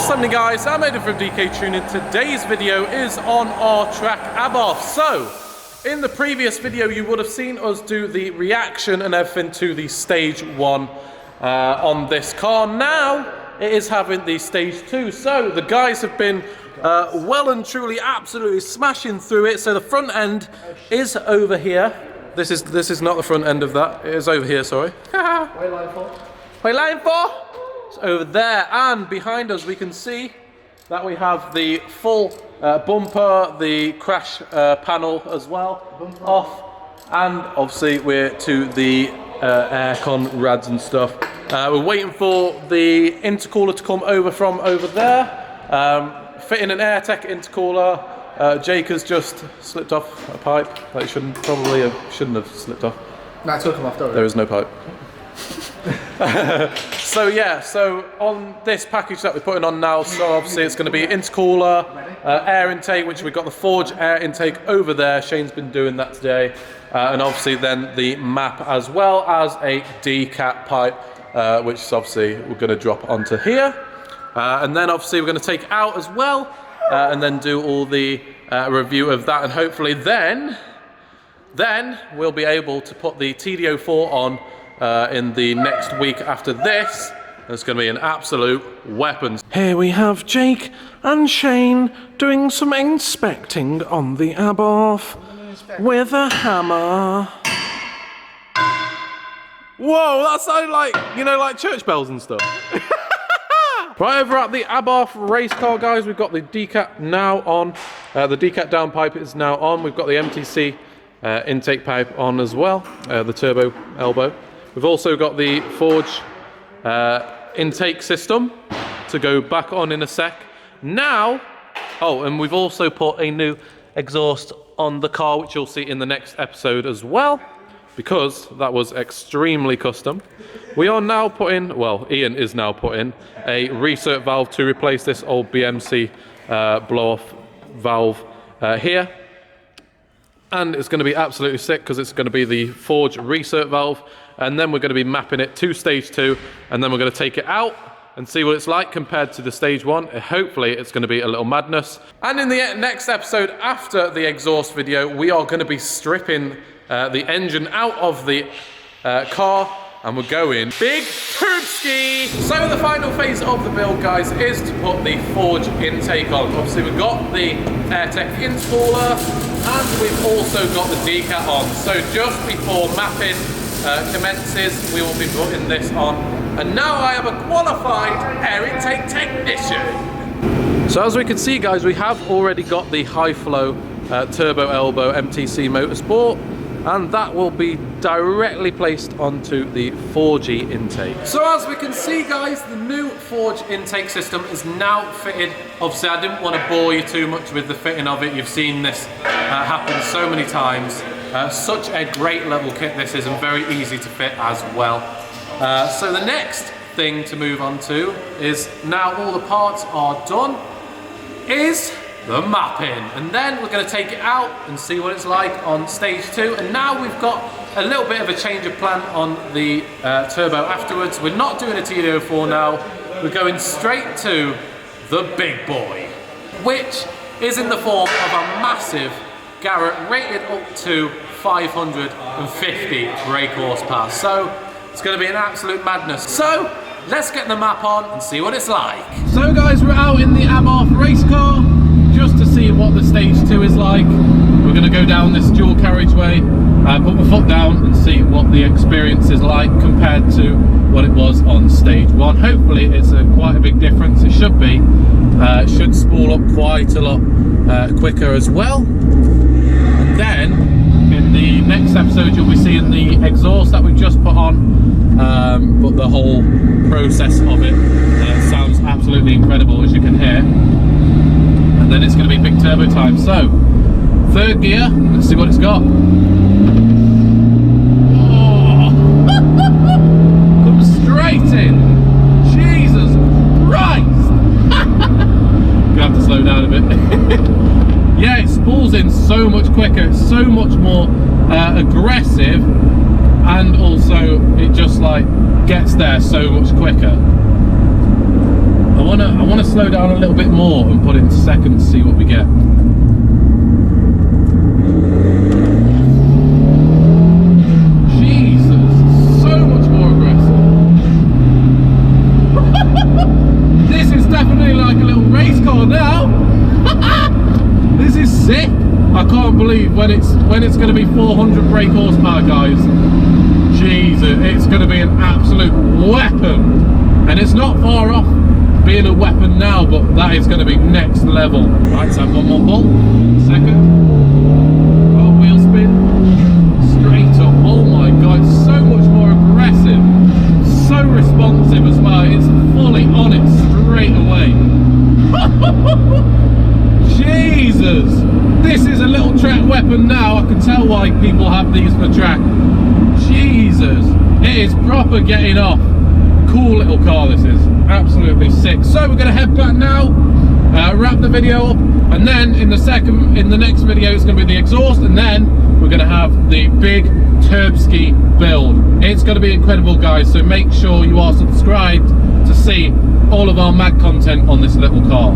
What's happening, guys? I'm Aidan from DK Tuning. Today's video is on our track Abarth. So, in the previous video you would have seen us do the reaction and everything to the stage 1 on this car. Now it is having the stage 2. So the guys have been well and truly absolutely smashing through it. So the front end is over here. This is not the front end of that. It is over here, sorry. Wait line 4. Wait line 4. It's over there, and behind us we can see that we have the full bumper, the crash panel as well, off, and obviously we're to the aircon rads and stuff. We're waiting for the intercooler to come over from over there, fitting an Airtec intercooler. Jake has just slipped off a pipe that he shouldn't have slipped off. No, it took him off, don't There is no pipe. So yeah, so on this package that we're putting on now, so obviously it's going to be intercooler, air intake, which we've got the Forge air intake over there. Shane's been doing that today, and obviously then the map, as well as a D-cap pipe, which is obviously we're going to drop onto here, and then obviously we're going to take out as well, and then do all the review of that, and hopefully then we'll be able to put the TD04 on in the next week after this. It's going to be an absolute weapon. Here we have Jake and Shane doing some inspecting on the Abarth with a hammer. Whoa, that sounded like, you know, like church bells and stuff. Right over at the Abarth race car, guys, we've got the D-cap now on. The D-cap down pipe is now on. We've got the MTC intake pipe on as well, the turbo elbow. We've also got the Forge intake system to go back on in a sec. Now, oh, and we've also put a new exhaust on the car, which you'll see in the next episode as well, because that was extremely custom. We are now putting, well, Ian is now putting a recirc valve to replace this old BMC blow-off valve here. And it's going to be absolutely sick because it's going to be the Forge recirc valve, and then we're going to be mapping it to stage 2, and then we're going to take it out and see what it's like compared to the stage 1. Hopefully it's going to be a little madness. And in the next episode after the exhaust video, we are going to be stripping the engine out of the car, and we're going big turb-ski. So the final phase of the build, guys, is to put the Forge intake on. Obviously we've got the Airtec installer, and we've also got the D-cap on. So just before mapping commences, we will be putting this on. And now I am a qualified air intake technician. So as we can see, guys, we have already got the high flow turbo elbow MTC Motorsport, and that will be directly placed onto the 4G intake. So as we can see, guys, the new Forge intake system is now fitted. Obviously I didn't want to bore you too much with the fitting of it. You've seen this happen so many times. Such a great level kit this is, and very easy to fit as well. So the next thing to move on to is, now all the parts are done, is the mapping, and then we're going to take it out and see what it's like on stage 2. And now we've got a little bit of a change of plan on the turbo afterwards. We're not doing a TD04 now, we're going straight to the big boy, which is in the form of a massive Garrett rated up to 550 brake horsepower. So it's going to be an absolute madness. So let's get the map on and see what it's like. So guys, we're out in the Abarth race car just to see what the stage 2 is like. We're going to go down this dual carriageway, put my foot down and see what the experience is like compared to what it was on stage 1. Hopefully it's quite a big difference. It should be. It should spool up quite a lot quicker as well. And then in the next episode you'll be seeing the exhaust that we've just put on, but the whole process of it sounds absolutely incredible, as you can hear. And then it's going to be big turbo time. So, third gear, let's see what it's got. Oh. Comes straight in. Jesus Christ! Gonna have to slow down a bit. Yeah, it spools in so much quicker. It's so much more aggressive, and also it just like gets there so much quicker. I wanna slow down a little bit more and put it into second to see what we get. Jesus, so much more aggressive. This is definitely like a little race car now. This is sick. I can't believe when it's going to be 400 brake horsepower, guys. Jesus, it's going to be an absolute weapon, and it's not far off being a weapon now, but that is going to be next level. Right, let's have one more pull. Second. Oh, wheel spin. Straight up. Oh my god, so much more aggressive. So responsive as well. It's fully on it straight away. Jesus! This is a little track weapon now. I can tell why people have these for track. Jesus! It is proper getting off. Cool little car this is. Absolutely sick. So we're going to head back now, wrap the video up, and then in the next video it's going to be the exhaust, and then we're going to have the big Turbski build. It's going to be incredible, guys, so make sure you are subscribed to see all of our mad content on this little car.